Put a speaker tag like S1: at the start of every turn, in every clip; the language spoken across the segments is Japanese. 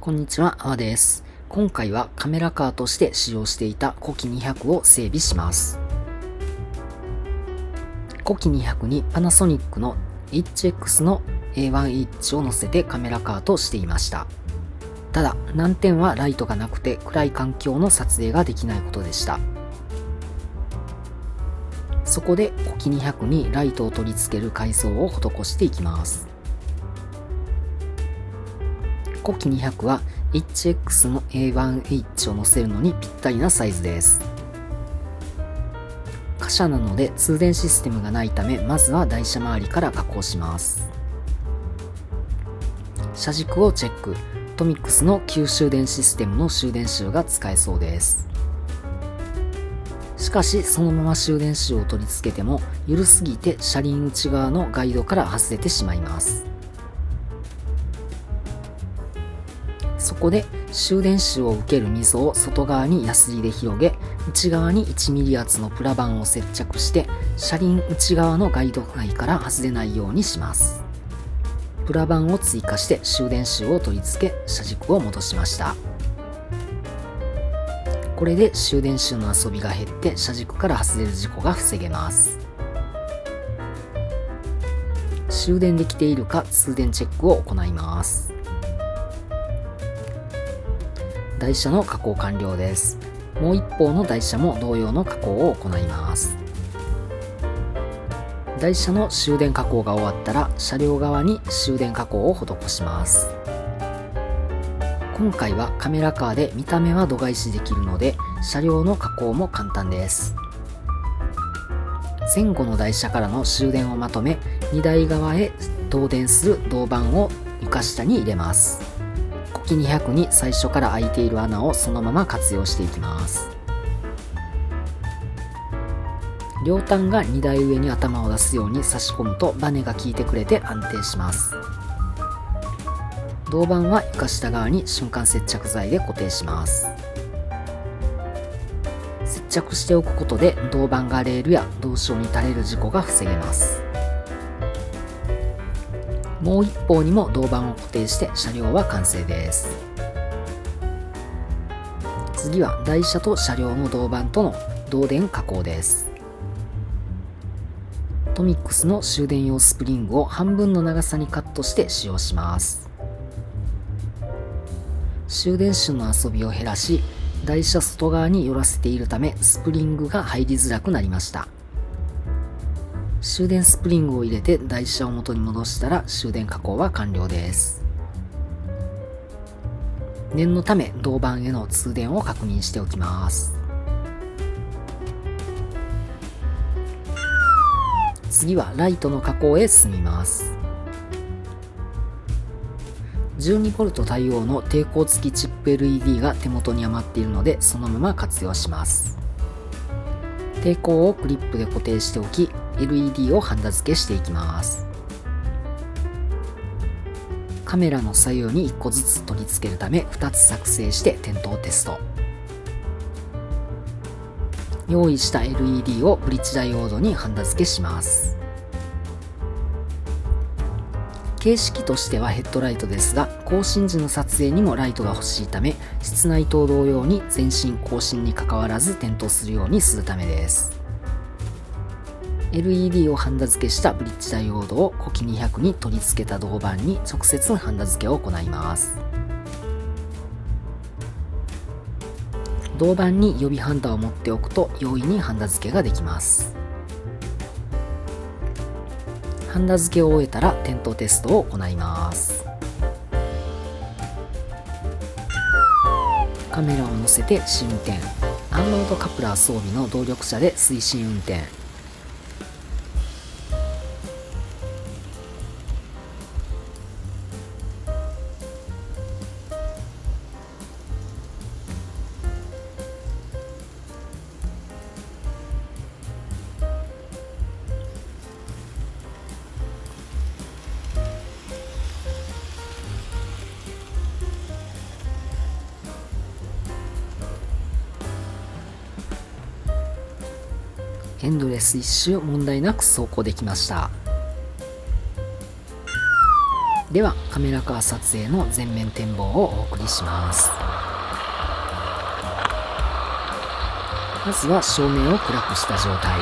S1: こんにちは、あわです。今回はカメラカーとして使用していたコキ200を整備します。コキ200にパナソニックの HX の A1H を載せてカメラカーとしていました。ただ、難点はライトがなくて暗い環境の撮影ができないことでした。そこでコキ200にライトを取り付ける改装を施していきます。コキ200は HX の A1H を載せるのにぴったりなサイズです。貨車なので通電システムがないため、まずは台車周りから加工します。車軸をチェック。トミックスの旧終電システムの終電集が使えそうです。しかしそのまま終電集を取り付けても緩すぎて車輪内側のガイドから外れてしまいます。そこで終電集を受ける溝を外側にヤスリで広げ、内側に 1mm 厚のプラ板を接着して車輪内側のガイド外から外れないようにします。プラ板を追加して終電集を取り付け、車軸を戻しました。これで終電集の遊びが減って車軸から外れる事故が防げます。終電できているか通電チェックを行います。台車の加工完了です。もう一方の台車も同様の加工を行います。台車の終電加工が終わったら車両側に終電加工を施します。今回はカメラカーで見た目は度外視できるので車両の加工も簡単です。前後の台車からの終電をまとめ、荷台側へ導電する銅板を床下に入れます。コキ200に最初から開いている穴をそのまま活用していきます。両端が荷台上に頭を出すように差し込むとバネが効いてくれて安定します。銅板は床下側に瞬間接着剤で固定します。接着しておくことで銅板がレールや銅床に垂れる事故が防げます。もう一方にも銅板を固定して車両は完成です。次は台車と車両の銅板との導電加工です。トミックスの終電用スプリングを半分の長さにカットして使用します。終電種の遊びを減らし、台車外側に寄らせているためスプリングが入りづらくなりました。終電スプリングを入れて台車を元に戻したら終電加工は完了です。念のため銅板への通電を確認しておきます。次はライトの加工へ進みます。12V 対応の抵抗付きチップ LED が手元に余っているのでそのまま活用します。抵抗をクリップで固定しておき、LED をハンダ付けしていきます。カメラの左右に1個ずつ取り付けるため2つ作成して点灯テスト。用意した LED をブリッジダイオードにハンダ付けします。形式としてはヘッドライトですが、更新時の撮影にもライトが欲しいため、室内灯同様に前進後進にかかわらず点灯するようにするためです。LED をハンダ付けしたブリッジダイオードをコキ200に取り付けた銅板に直接ハンダ付けを行います。銅板に予備ハンダを持っておくと容易にハンダ付けができます。ハンダ付けを終えたら点灯テストを行います。カメラを乗せて試運転。アンロードカプラー装備の動力車で推進運転。エンドレス一周問題なく走行できました。ではカメラカー撮影の全面展望をお送りします。まずは照明を暗くした状態。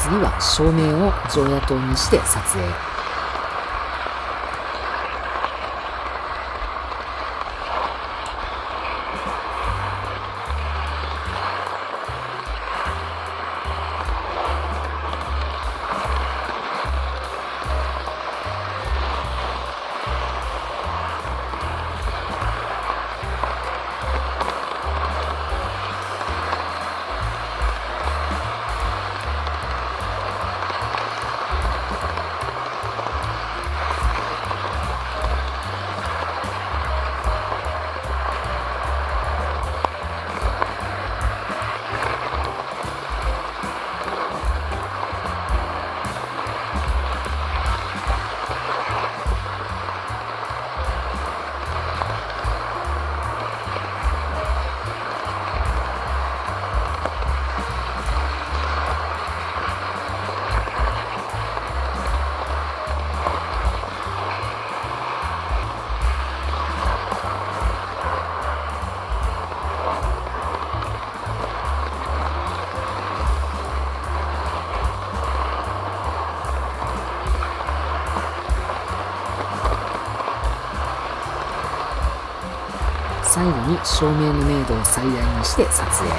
S1: 次は照明を常夜灯にして撮影。最後に照明の明度を最大にして撮影。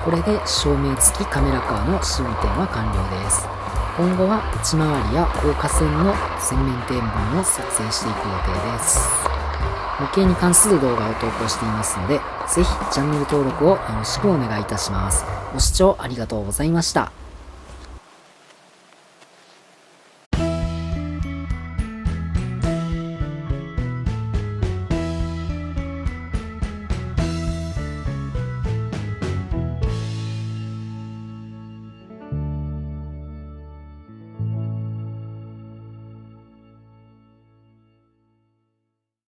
S1: これで照明付きカメラカーの試運転は完了です。今後は内回りや高架線の全面展望を撮影していく予定です。模型に関する動画を投稿していますので、ぜひチャンネル登録をよろしくお願いいたします。ご視聴ありがとうございました。